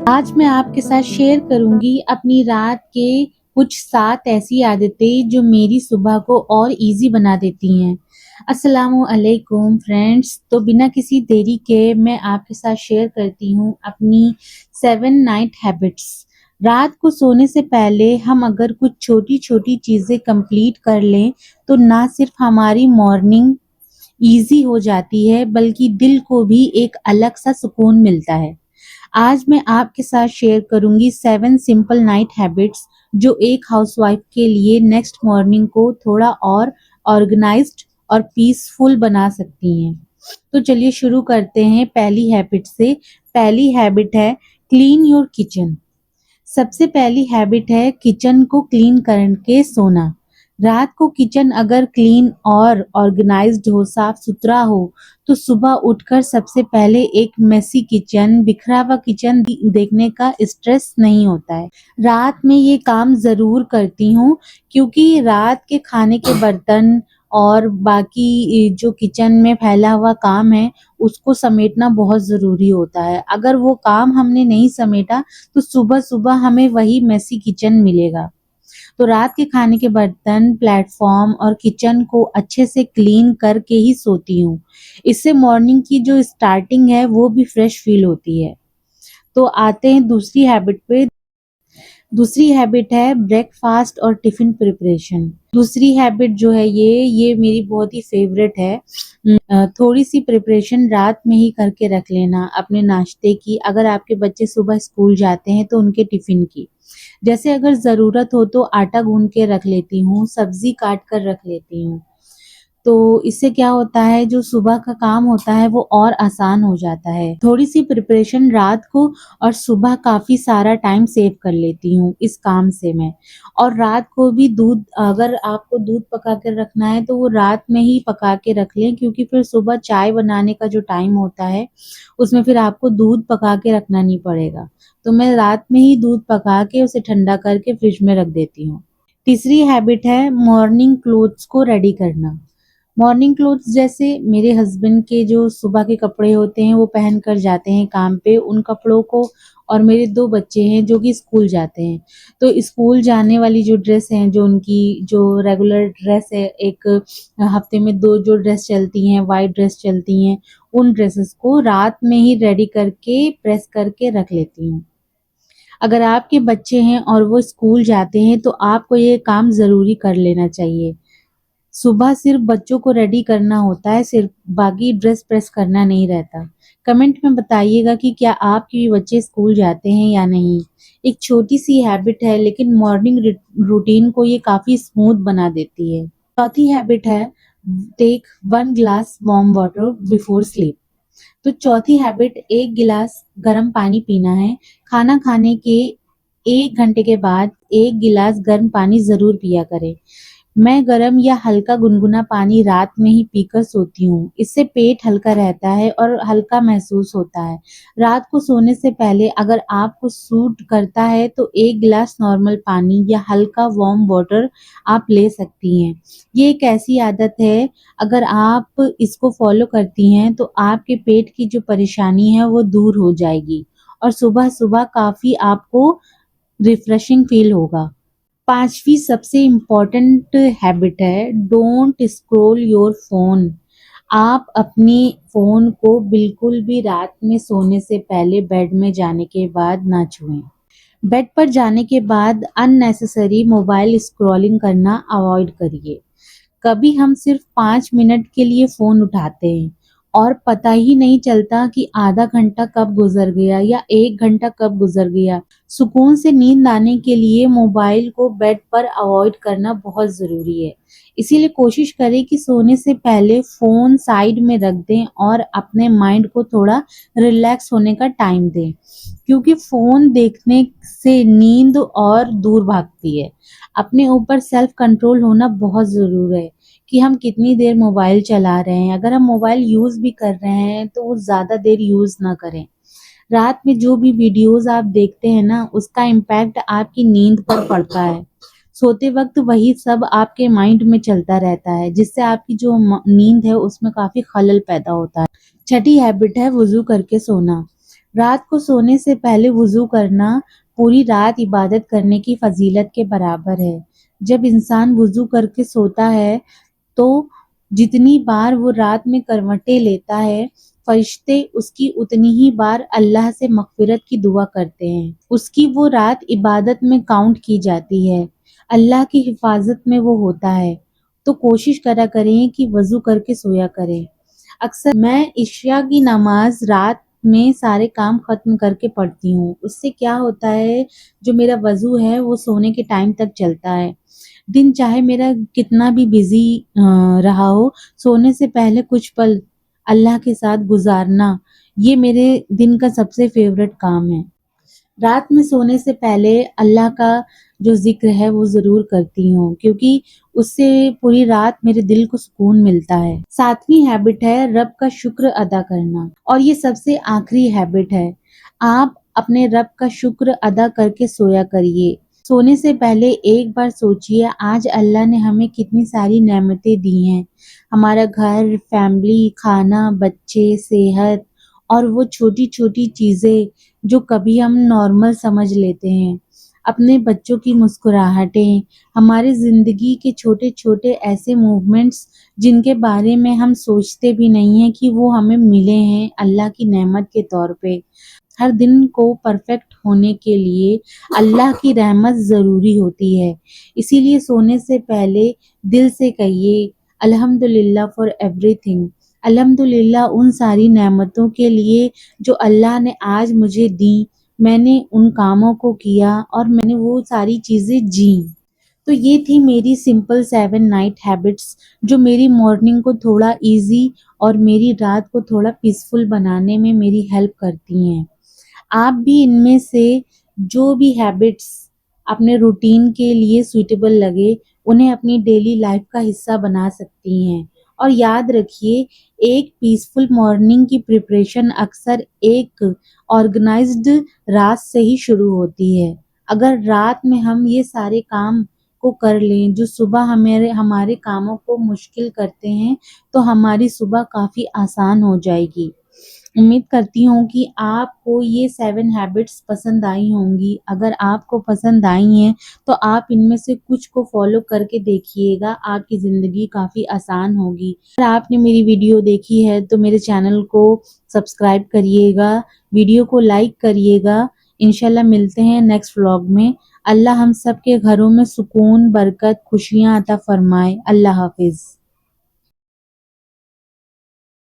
आज मैं आपके साथ शेयर करूंगी अपनी रात के कुछ 7 ऐसी आदतें जो मेरी सुबह को और इजी बना देती हैं। अस्सलामु अलैकुम फ्रेंड्स। तो बिना किसी देरी के मैं आपके साथ शेयर करती हूँ अपनी 7 नाइट हैबिट्स। रात को सोने से पहले हम अगर कुछ छोटी-छोटी चीजें कंप्लीट कर लें तो ना सिर्फ हमारी मॉर्निंग इजी हो जाती है बल्कि दिल को भी एक अलग सा सुकून मिलता है। आज मैं आपके साथ शेयर करूंगी 7 सिंपल नाइट हैबिट्स जो एक हाउसवाइफ के लिए नेक्स्ट मॉर्निंग को थोड़ा और ऑर्गेनाइज्ड और पीसफुल बना सकती हैं। तो चलिए शुरू करते हैं पहली हैबिट से। पहली हैबिट है क्लीन योर किचन। सबसे पहली हैबिट है किचन को क्लीन करके सोना। रात को किचन अगर क्लीन और ऑर्गेनाइज्ड हो, साफ सुथरा हो, तो सुबह उठकर सबसे पहले एक मेसी किचन, बिखरा हुआ किचन देखने का स्ट्रेस नहीं होता है। रात में ये काम जरूर करती हूँ क्योंकि रात के खाने के बर्तन और बाकी जो किचन में फैला हुआ काम है उसको समेटना बहुत जरूरी होता है। अगर वो काम हमने नहीं समेटा तो सुबह-सुबह हमें वही मेसी किचन मिलेगा। तो रात के खाने के बर्तन, प्लेटफ़ॉर्म और किचन को अच्छे से क्लीन करके ही सोती हूँ। इससे मॉर्निंग की जो स्टार्टिंग है वो भी फ्रेश फ़ील होती है। तो आते हैं दूसरी हैबिट पे। दूसरी हैबिट है ब्रेकफास्ट और टिफिन प्रिपरेशन। दूसरी हैबिट जो है ये मेरी बहुत ही फेवरेट है। थोड़ी सी प्रिपरेशन रात में ही करके रख लेना अपने नाश्ते की। अगर आपके बच्चे सुबह स्कूल जाते हैं तो उनके टिफिन की। जैसे अगर ज़रूरत हो तो आटा गूंद के रख लेती हूँ, सब्जी काट कर रख लेती हूँ। तो इससे क्या होता है जो सुबह का काम होता है वो और आसान हो जाता है। थोड़ी सी प्रिपरेशन रात को और सुबह काफ़ी सारा टाइम सेव कर लेती हूँ इस काम से मैं। और रात को भी दूध, अगर आपको दूध पका के रखना है तो वो रात में ही पका के रख लें क्योंकि फिर सुबह चाय बनाने का जो टाइम होता है उसमें फिर आपको दूध पका के रखना नहीं पड़ेगा। तो मैं रात में ही दूध पका के उसे ठंडा करके फ्रिज में रख देती हूँ। तीसरी हैबिट है मॉर्निंग क्लोथ्स को रेडी करना। मॉर्निंग क्लोथ्स जैसे मेरे हस्बैंड के जो सुबह के कपड़े होते हैं वो पहन कर जाते हैं काम पे, उन कपड़ों को, और मेरे 2 बच्चे हैं जो कि स्कूल जाते हैं। तो स्कूल जाने वाली जो ड्रेस हैं, जो उनकी जो रेगुलर ड्रेस है, एक हफ्ते में 2 जो ड्रेस चलती हैं, व्हाइट ड्रेस चलती हैं, उन ड्रेसेस को रात में ही रेडी करके प्रेस करके रख लेती हूँ। अगर आपके बच्चे हैं और वो स्कूल जाते हैं तो आपको ये काम ज़रूरी कर लेना चाहिए। सुबह सिर्फ बच्चों को रेडी करना होता है, सिर्फ बाकी ड्रेस प्रेस करना नहीं रहता। कमेंट में बताइएगा कि क्या आपके भी बच्चे स्कूल जाते हैं या नहीं। एक छोटी सी हैबिट है लेकिन मॉर्निंग रूटीन को ये काफ़ी स्मूथ बना देती है। चौथी हैबिट है take 1 glass warm water before sleep. तो चौथी हैबिट, 1 गिलास गर्म पानी पीना है। खाना खाने के 1 घंटे के बाद 1 गिलास गर्म पानी ज़रूर पिया करें। मैं गर्म या हल्का गुनगुना पानी रात में ही पीकर सोती हूँ। इससे पेट हल्का रहता है और हल्का महसूस होता है। रात को सोने से पहले अगर आपको सूट करता है तो 1 गिलास नॉर्मल पानी या हल्का वार्म वाटर आप ले सकती हैं। ये एक ऐसी आदत है, अगर आप इसको फॉलो करती हैं तो आपके पेट की जो परेशानी है वो दूर हो जाएगी और सुबह-सुबह काफ़ी आपको रिफ्रेशिंग फील होगा। 5वीं सबसे इम्पोर्टेंट हैबिट है डोंट स्क्रॉल योर फ़ोन। आप अपने फ़ोन को बिल्कुल भी रात में सोने से पहले बेड में जाने के बाद ना छुएँ। बेड पर जाने के बाद अननेसेसरी मोबाइल स्क्रॉलिंग करना अवॉइड करिए। कभी हम सिर्फ 5 मिनट के लिए फ़ोन उठाते हैं और पता ही नहीं चलता कि आधा घंटा कब गुज़र गया या 1 घंटा कब गुज़र गया। सुकून से नींद आने के लिए मोबाइल को बेड पर अवॉइड करना बहुत ज़रूरी है। इसीलिए कोशिश करें कि सोने से पहले फ़ोन साइड में रख दें और अपने माइंड को थोड़ा रिलैक्स होने का टाइम दें, क्योंकि फ़ोन देखने से नींद और दूर भागती है। अपने ऊपर सेल्फ कंट्रोल होना बहुत ज़रूरी है कि हम कितनी देर मोबाइल चला रहे हैं। अगर हम मोबाइल यूज़ भी कर रहे हैं तो वो ज़्यादा देर यूज़ ना करें। रात में जो भी वीडियोज़ आप देखते हैं ना, उसका इम्पैक्ट आपकी नींद पर पड़ता है। सोते वक़्त वही सब आपके माइंड में चलता रहता है, जिससे आपकी जो नींद है उसमें काफ़ी खलल पैदा होता है। छठी हैबिट है वज़ू करके सोना। रात को सोने से पहले वुज़ू करना पूरी रात इबादत करने की फ़ज़ीलत के बराबर है। जब इंसान वुज़ू करके सोता है तो जितनी बार वो रात में करवटें लेता है, फ़रिश्ते उसकी उतनी ही बार अल्लाह से मग़फ़िरत की दुआ करते हैं। उसकी वो रात इबादत में काउंट की जाती है। अल्लाह की हिफ़ाज़त में वो होता है। तो कोशिश करा करें कि वज़ू करके सोया करें। अक्सर मैं इशा की नमाज़ रात में सारे काम ख़त्म करके पढ़ती हूँ। उससे क्या होता है, जो मेरा वज़ू है वो सोने के टाइम तक चलता है। दिन चाहे मेरा कितना भी बिज़ी रहा हो, सोने से पहले कुछ पल अल्लाह के साथ गुज़ारना, ये मेरे दिन का सबसे फ़ेवरेट काम है। रात में सोने से पहले अल्लाह का जो ज़िक्र है वो ज़रूर करती हूँ, क्योंकि उससे पूरी रात मेरे दिल को सुकून मिलता है। 7वीं हैबिट है रब का शुक्र अदा करना, और ये सबसे आखिरी हैबिट है। आप अपने रब का शुक्र अदा करके सोया करिए। सोने से पहले एक बार सोचिए आज अल्लाह ने हमें कितनी सारी नेमतें दी हैं। हमारा घर, फैमिली, खाना, बच्चे, सेहत और वो छोटी-छोटी चीज़ें जो कभी हम नॉर्मल समझ लेते हैं। अपने बच्चों की मुस्कुराहटें, हमारी ज़िंदगी के छोटे-छोटे ऐसे मूवमेंट्स जिनके बारे में हम सोचते भी नहीं हैं कि वो हमें मिले हैं अल्लाह की नेमत के तौर पे। हर दिन को परफेक्ट होने के लिए अल्लाह की रहमत ज़रूरी होती है। इसीलिए सोने से पहले दिल से कहिए अल्हम्दुलिल्लाह फॉर एवरीथिंग। अल्हम्दुलिल्लाह उन सारी नेमतों के लिए जो अल्लाह ने आज मुझे दी। मैंने उन कामों को किया और मैंने वो सारी चीज़ें जी। तो ये थी मेरी सिंपल 7 नाइट हैबिट्स जो मेरी मॉर्निंग को थोड़ा ईज़ी और मेरी रात को थोड़ा पीसफुल बनाने में मेरी हेल्प करती हैं। आप भी इनमें से जो भी हैबिट्स अपने रूटीन के लिए सूटेबल लगे, उन्हें अपनी डेली लाइफ का हिस्सा बना सकती हैं। और याद रखिए, एक पीसफुल मॉर्निंग की प्रिपरेशन अक्सर एक ऑर्गेनाइज्ड रात से ही शुरू होती है। अगर रात में हम ये सारे काम को कर लें जो सुबह हमारे कामों को मुश्किल करते हैं, तो हमारी सुबह काफ़ी आसान हो जाएगी। उम्मीद करती हूँ कि आपको ये 7 हैबिट्स पसंद आई होंगी। अगर आपको पसंद आई हैं, तो आप इनमें से कुछ को फ़ॉलो करके देखिएगा, आपकी ज़िंदगी काफ़ी आसान होगी। अगर आपने मेरी वीडियो देखी है, तो मेरे चैनल को सब्सक्राइब करिएगा, वीडियो को लाइक करिएगा। इंशाल्लाह मिलते हैं नेक्स्ट व्लॉग में। अल्लाह हम सब के घरों में सुकून, बरकत, खुशियाँ अता फ़रमाए। अल्लाह हाफ़िज़।